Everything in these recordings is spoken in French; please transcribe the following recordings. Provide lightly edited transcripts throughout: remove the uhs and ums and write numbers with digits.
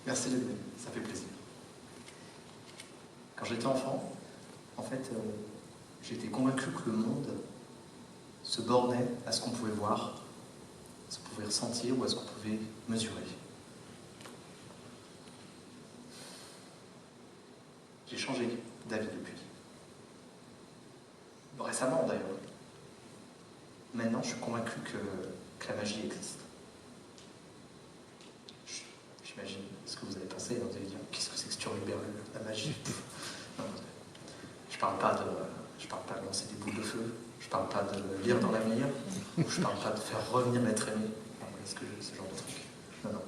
Merci les amis, ça fait plaisir. Quand j'étais enfant, en fait, j'étais convaincu que le monde se bornait à ce qu'on pouvait voir, à ce qu'on pouvait ressentir ou à ce qu'on pouvait mesurer. J'ai changé d'avis depuis. Récemment d'ailleurs. Maintenant, je suis convaincu que la magie existe. J'imagine ce que vous avez pensé, vous allez dire qu'est-ce que c'est que ce turluberlu, la magie. Non, je parle pas de lancer des boules de feu, je parle pas de lire dans l'avenir, ou je parle pas de faire revenir l'être aimé. Est-ce que ce genre de truc? Non, non.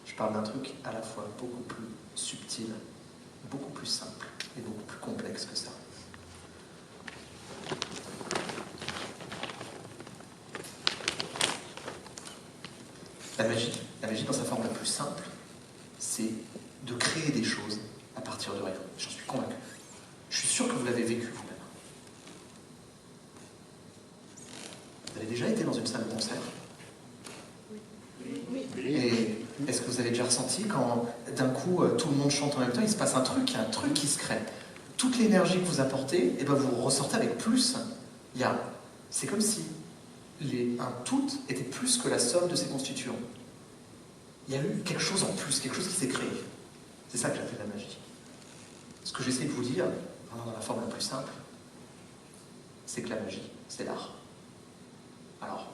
Je parle d'un truc à la fois beaucoup plus subtil, beaucoup plus simple et beaucoup plus complexe que ça. La magie dans sa forme la plus simple, c'est de créer des choses à partir de rien. J'en suis convaincu. Je suis sûr que vous l'avez vécu vous-même. Vous avez déjà été dans une salle de concert? Oui. Et est-ce que vous avez déjà ressenti quand d'un coup tout le monde chante en même temps, il se passe un truc, il y a un truc qui se crée. Toute l'énergie que vous apportez, et ben vous ressortez avec plus. C'est comme si un tout était plus que la somme de ses constituants. Il y a eu quelque chose en plus, quelque chose qui s'est créé. C'est ça que j'appelle la magie. Ce que j'essaie de vous dire, vraiment dans la forme la plus simple, c'est que la magie, c'est l'art. Alors,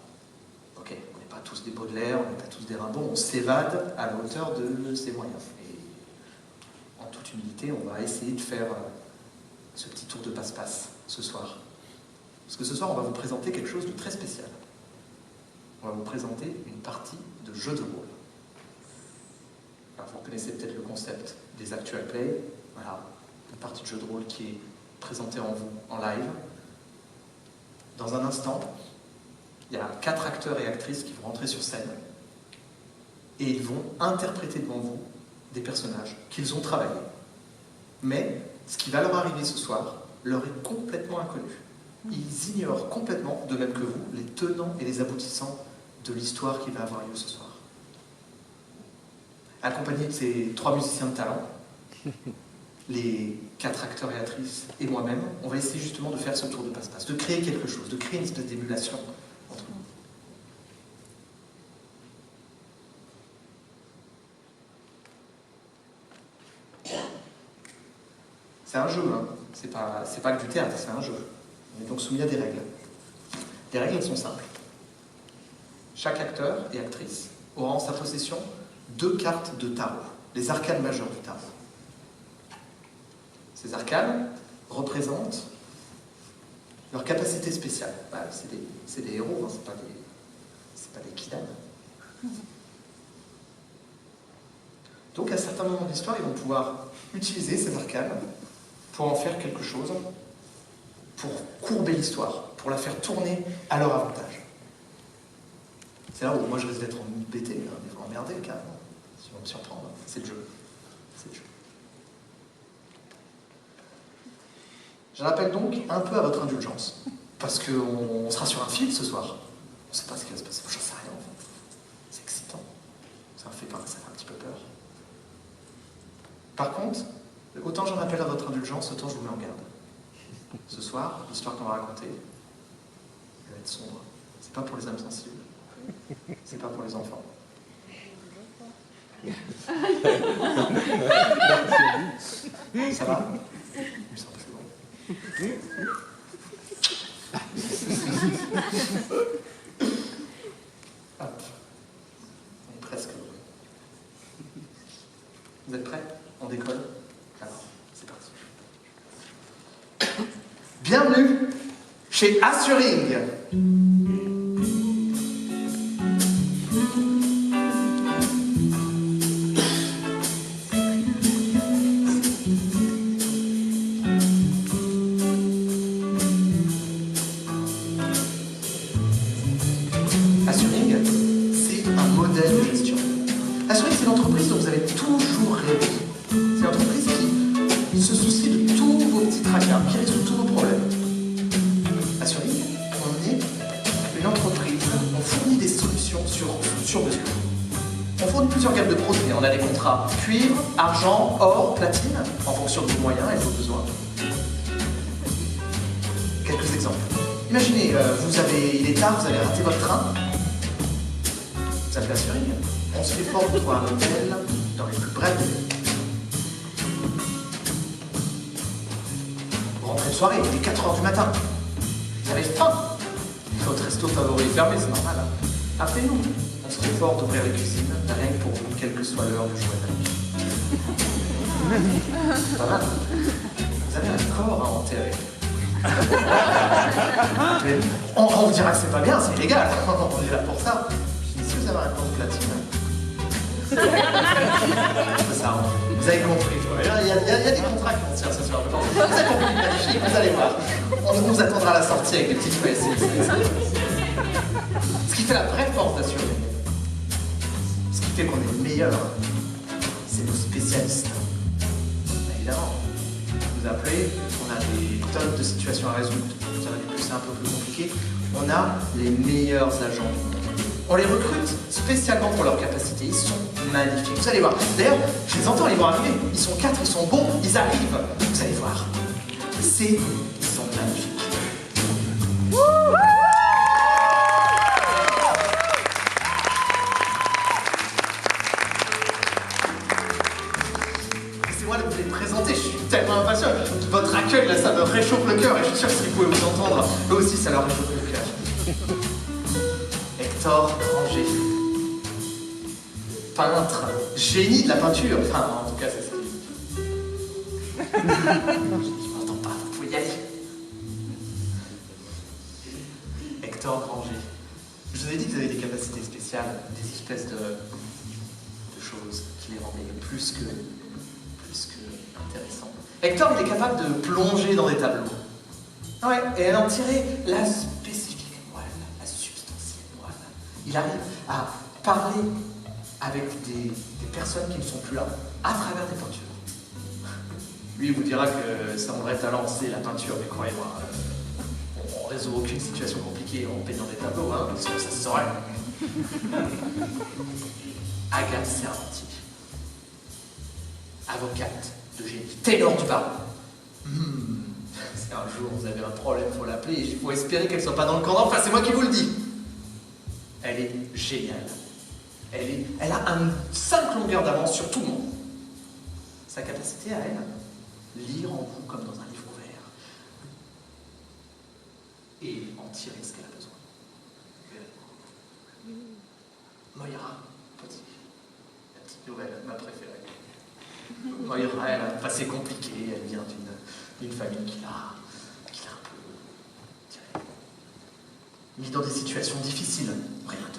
ok, on n'est pas tous des Baudelaire, on n'est pas tous des Rimbaud, on s'évade à la hauteur de ses moyens. Et en toute humilité, on va essayer de faire ce petit tour de passe-passe ce soir. Parce que ce soir, on va vous présenter quelque chose de très spécial. On va vous présenter une partie de jeu de rôle. Alors, vous connaissez peut-être le concept des actual play. Voilà, une partie de jeu de rôle qui est présentée en live. Dans un instant, il y a 4 acteurs et actrices qui vont rentrer sur scène et ils vont interpréter devant vous des personnages qu'ils ont travaillés. Mais ce qui va leur arriver ce soir leur est complètement inconnu. Ils ignorent complètement, de même que vous, les tenants et les aboutissants de l'histoire qui va avoir lieu ce soir. Accompagné de ces 3 musiciens de talent, les 4 acteurs et actrices et moi-même, on va essayer justement de faire ce tour de passe-passe, de créer quelque chose, de créer une espèce d'émulation entre nous. C'est un jeu, hein. C'est pas que du théâtre, c'est un jeu. On est donc soumis à des règles. Les règles, elles sont simples. Chaque acteur et actrice aura en sa possession 2 cartes de tarot, les arcanes majeurs du tarot. Ces arcanes représentent leur capacité spéciale. C'est des héros, hein, c'est pas des kidams. Donc à certains moments de l'histoire, ils vont pouvoir utiliser ces arcanes pour en faire quelque chose, pour courber l'histoire, pour la faire tourner à leur avantage. C'est là où moi je risque d'être embêté, emmerdé carrément, si on me surprend. C'est le jeu. C'est le jeu. Je rappelle donc un peu à votre indulgence, parce qu'on sera sur un fil ce soir. On ne sait pas ce qui va se passer, j'en sais rien en fait. C'est excitant. Ça me fait un petit peu peur. Par contre, autant j'en appelle à votre indulgence, autant je vous mets en garde. Ce soir, l'histoire qu'on va raconter, elle va être sombre. C'est pas pour les âmes sensibles. C'est pas pour les enfants. Ça va? Il me semble que c'est bon. Hop. On est presque. Vous êtes prêts? On décolle? Alors, c'est parti. Bienvenue chez Assuring. Assuring, c'est un modèle de gestion. Assuring, c'est l'entreprise dont vous avez toujours rêvé. C'est l'entreprise qui se soucie de tous vos petits tracas, qui résout tous vos problèmes. Assuring, on est une entreprise, on fournit des solutions sur mesure. On fournit plus plusieurs gammes de produits. On a des contrats cuivre, argent, or, platine, en fonction de vos moyens et de vos besoins. Quelques exemples. Imaginez, il est tard, vous avez raté votre train. Vous appelez l'assurance. On se fait fort de trouver un hôtel dans les plus brefs délais. Vous rentrez de soirée, il est 4h du matin. Vous avez faim. Votre resto favori est fermé, c'est normal. Hein. Appelez-nous. On se fait fort d'ouvrir les cuisines, rien que pour vous, quelle que soit l'heure du jour et de la nuit. Pas mal. Vous avez un corps à enterrer. Mais on vous dira que c'est pas bien, c'est illégal. On est là pour ça. Si vous avez un compte platine. C'est ça, vous avez compris. Il y a des contrats qui vont se faire ce soir. Vous avez compris, magnifique, vous allez voir. On vous attendra à la sortie avec les petites feuilles. Ce qui fait la vraie force d'assurer. Ce qui fait qu'on est le meilleur, c'est nos spécialistes. Évidemment, vous appelez, on a des tonnes de situations à résoudre. Ça va être un peu plus compliqué. On a les meilleurs agents du monde. On les recrute spécialement pour leur capacité. Ils sont magnifiques. Vous allez voir. D'ailleurs, je les entends, ils vont arriver. Ils sont 4, ils sont bons, ils arrivent. Vous allez voir. Ils sont magnifiques. Laissez-moi vous les présenter. Je suis tellement impatient. Votre accueil, là, ça me réchauffe le cœur. Et je suis sûr que si vous pouvez vous entendre, eux aussi, ça leur réchauffe le cœur. Hector Granger, peintre, génie de la peinture, enfin en tout cas c'est ça. Je m'entends pas, vous pouvez y aller. Hector Granger, je vous ai dit que vous avez des capacités spéciales, des espèces de choses qui les rendaient plus que intéressants. Hector, il est capable de plonger dans des tableaux. Ouais, et en tirer la spécifique moelle, la substantielle moelle. Il arrive à parler avec des personnes qui ne sont plus là, à travers des peintures. Lui, il vous dira que son vrai talent, c'est la peinture, mais croyez-moi, on ne résout aucune situation compliquée en peignant des tableaux, hein, parce que ça se saurait. Agathe Servanti, avocate de génie, ténor du barreau. Si un jour vous avez un problème, il faut l'appeler, il faut espérer qu'elle ne soit pas dans le camp d'en face, c'est moi qui vous le dis. Elle est géniale. Elle a 5 longueurs d'avance sur tout le monde. Sa capacité à elle, lire en vous comme dans un livre ouvert. Et en tirer ce qu'elle a besoin. Moira, la petite nouvelle, ma préférée. Moira, elle a un passé compliqué, elle vient d'une famille qui l'a un peu mis dans des situations difficiles. Rien